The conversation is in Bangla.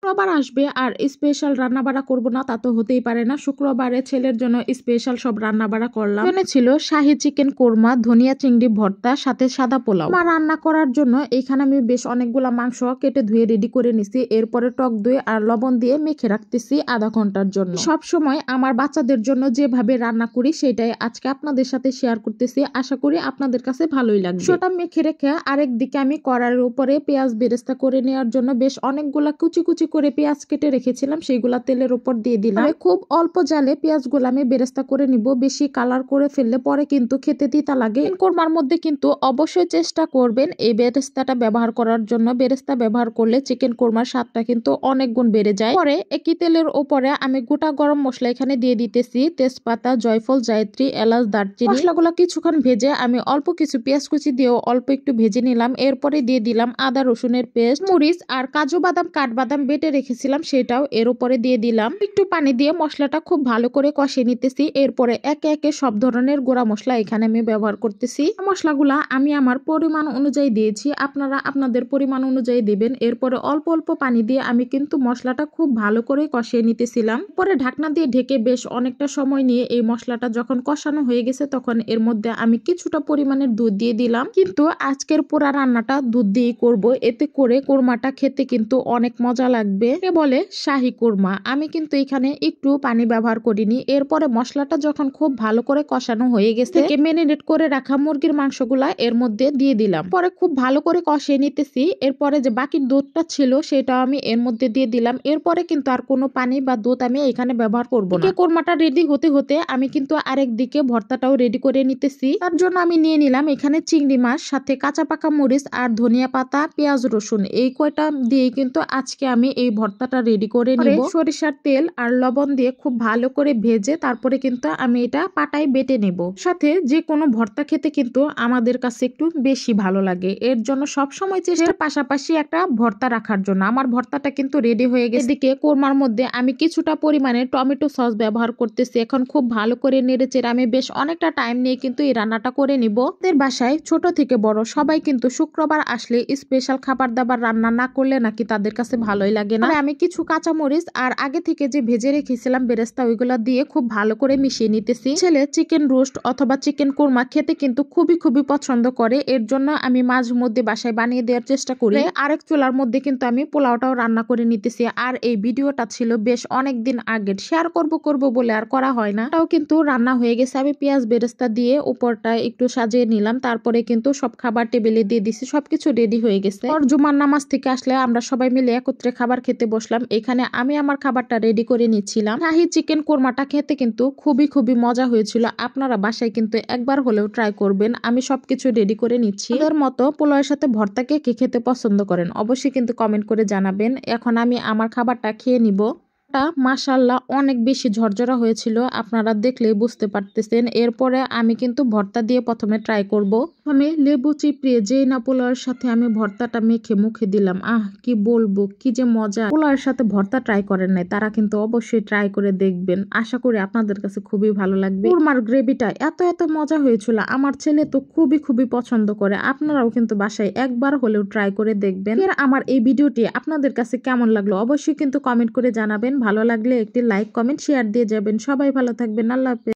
শুক্রবার আসবে আর স্পেশাল রান্নাবাড়া করব না তা তো হতেই পারে না। শুক্রবারে ছেলের জন্য স্পেশাল সব রান্নাবাড়া করলাম। এখানে ছিল শাহী চিকেন কোরমা, ধনিয়া চিংড়ি ভর্তা, সাথে সাদা পোলাও। মা রান্না করার জন্য এখানে আমি বেশ অনেকগুলা মাংস কেটে ধুয়ে রেডি করে নিছি। এরপরে টক দই আর লবণ দিয়ে মেখে রাখতেছি আধা ঘন্টার জন্য। সব সময় আমার বাচ্চাদের জন্য যেভাবে রান্না করি সেটাই আজকে আপনাদের সাথে শেয়ার করতেছি। আশা করি আপনাদের কাছে ভালোই লাগবে। সেটা মেখে রেখে আরেক দিকে আমি কড়াইয়ের উপরে পেঁয়াজ বেরেস্তা করে নেওয়ার জন্য বেশ অনেকগুলা কুচি কুচি করে পেঁয়াজ কেটে রেখেছিলাম, সেইগুলা তেলের উপর দিয়ে দিলাম। খুব অল্প জালে পেঁয়াজগুলো আমি বেরেস্তা করে নিব। বেশি কালার করে ফেললে পরে কিন্তু খেতে তিতা লাগে। কোরমার মধ্যে কিন্তু অবশ্যই চেষ্টা করবেন এই বেরেস্তাটা ব্যবহার করার জন্য। বেরেস্তা ব্যবহার করলে চিকেন কোরমার স্বাদটা কিন্তু অনেক গুণ বেড়ে যায়। পরে একই তেলের উপরে আমি গোটা গরম মশলা এখানে দিয়ে দিতেছি, তেজপাতা, জয়ফল, জায়ত্রী, এলাচ, দারচিনি। মশলাগুলো কিছুক্ষণ ভেজে আমি অল্প কিছু পেঁয়াজ কুচি দিয়েও অল্প একটু ভেজে নিলাম। এরপরে দিয়ে দিলাম আদা রসুনের পেস্ট, মরিচ আর কাজু বাদাম, কাঠবাদাম বেটে রেখেছিলাম সেটাও এর উপরে দিয়ে দিলাম। একটু পানি দিয়ে মশলাটা খুব ভালো করে কষিয়ে নিতেছি। এরপরে একে একে সব ধরনের গুঁড়া মশলা এখানে আমি ব্যবহার করতেছি। মশলাগুলা আমি আমার পরিমাণ অনুযায়ী দিয়েছি, আপনারা আপনাদের পরিমাণ অনুযায়ী দিবেন। এরপরে অল্প অল্প পানি দিয়ে আমি কিন্তু মশলাটা খুব ভালো করে কষিয়ে নিতেছিলাম। পরে ঢাকনা দিয়ে ঢেকে বেশ অনেকটা সময় নিয়ে এই মশলাটা যখন কষানো হয়ে গেছে তখন এর মধ্যে আমি কিছুটা পরিমাণের দুধ দিয়ে দিলাম। কিন্তু আজকের পুরা রান্নাটা দুধ দিয়েই করব, এতে করে কোরমাটা খেতে কিন্তু অনেক মজা লাগবে। বলে শাহী কোরমা। আমি কিন্তু এখানে একটু পানি ব্যবহার করিনি। এরপরে মশলাটা যখন খুব ভালো করে কষানো হয়ে গেছে ম্যারিনেট করে রাখা মুরগির মাংসগুলা এর মধ্যে দিয়ে দিলাম। পরে খুব ভালো করে কষিয়ে নিতেছি। এরপরে যে বাকি দুধটা ছিল সেটা আমি এর মধ্যে দিয়ে দিলাম। এরপরে কিন্তু আর কোনো পানি বা দুধ আমি এখানে ব্যবহার করব না। কোরমাটা রেডি হতে হতে আমি কিন্তু আরেক দিকে ভর্তাটাও রেডি করে নিতেছি। তার জন্য আমি নিয়ে নিলাম এখানে চিংড়ি মাছ, সাথে কাঁচা পাকা মরিচ আর ধনিয়া পাতা, পেঁয়াজ, রসুন, এই কয়টা দিয়ে কিন্তু আজকে আমি এই ভর্তাটা রেডি করে নিব। সরিষার তেল আর লবণ দিয়ে খুব ভালো করে ভেজে তারপরে কিন্তু আমি এটা পাটায় বেটে নেব। সাথে যে কোনো ভর্তা খেতে কিন্তু আমাদের কাছে একটু বেশি ভালো লাগে, এর জন্য সব সময় চেষ্টার পাশাপাশি একটা ভর্তা রাখার জন্য। আমার ভর্তাটা কিন্তু রেডি হয়ে গেছে। এদিকে কোরমার মধ্যে আমি কিছুটা পরিমাণে টমেটো সস ব্যবহার করতেছি। এখন খুব ভালো করে নেড়েচেড়ে আমি বেশ অনেকটা টাইম নিয়ে কিন্তু এই রান্নাটা করে নিব। আমাদের বাসায় ছোট থেকে বড় সবাই কিন্তু শুক্রবার আসলে স্পেশাল খাবার দাবার রান্না না করলে নাকি তাদের কাছে ভালোই লাগে না। আমি কিছু কাঁচামরিচ আর আগে থেকে যে ভেজে রেখেছিলাম বেরেস্তা, ওইগুলা দিয়ে খুব ভালো করে মিশিয়ে নিতেছি। ছেলে চিকেন রোস্ট অথবা চিকেন কোরমা খেতে কিন্তু খুবই খুবই পছন্দ করে, এর জন্য আমি মাঝে মধ্যে বাসায় বানিয়ে দেওয়ার চেষ্টা করি। আরেক চুলার মধ্যে কিন্তু আমি পোলাওটাও রান্না করে নিতেছি। আর এই ভিডিওটা ছিল বেশ অনেক দিন আগের, শেয়ার করব বলে আর করা হয় না। তাও কিন্তু রান্না হয়ে গেছে। আমি পেঁয়াজ বেরেস্তা দিয়ে উপরটা একটু সাজিয়ে নিলাম, তারপরে কিন্তু সব খাবার টেবিলে দিয়ে দিছি। সবকিছু রেডি হয়ে গেছে। জুমার নামাজ থেকে আসলে আমরা সবাই মিলে একত্রে খাবার খেতে বসলাম। এখানে আমি আমার খাবারটা রেডি করে নিচ্ছিলাম। শাহী চিকেন কোরমাটা খেতে কিন্তু খুবই খুবই মজা হয়েছিল। আপনারা বাসায় কিন্তু একবার হলেও ট্রাই করবেন। আমি সবকিছু রেডি করে নিচ্ছি। এর মতো পোলাওয়ের সাথে ভর্তাকে কে খেতে পছন্দ করেন অবশ্যই কিন্তু কমেন্ট করে জানাবেন। এখন আমি আমার খাবারটা খেয়ে নিব। মাশাআল্লাহ অনেক বেশি ঝরঝরা হয়েছিল, আপনারা দেখলেই বুঝতে পারতেছেন। এরপরে আমি কিন্তু ভর্তা দিয়ে প্রথমে ট্রাই করব। আমি লেবু চিপড়িয়ে যেই না পোলাওয়ের সাথে আমি ভর্তাটা মেখে মুখে দিলাম, কি বলবো, কি যে মজা। পোলাওয়ের সাথে ভর্তা ট্রাই করেন নাই তারা কিন্তু অবশ্যই ট্রাই করে দেখবেন। আশা করি আপনাদের কাছে খুবই ভালো লাগবে। কোরমার গ্রেভিটা এত এত মজা হয়েছিল, আমার ছেলে তো খুবই খুবই পছন্দ করে। আপনারাও কিন্তু বাসায় একবার হলেও ট্রাই করে দেখবেন। আমার এই ভিডিওটি আপনাদের কাছে কেমন লাগলো অবশ্যই কিন্তু কমেন্ট করে জানাবেন। ভালো লাগলে একটি লাইক, কমেন্ট, শেয়ার দিয়ে যাবেন। সবাই ভালো থাকবেন। আল্লাহ হাফেজ।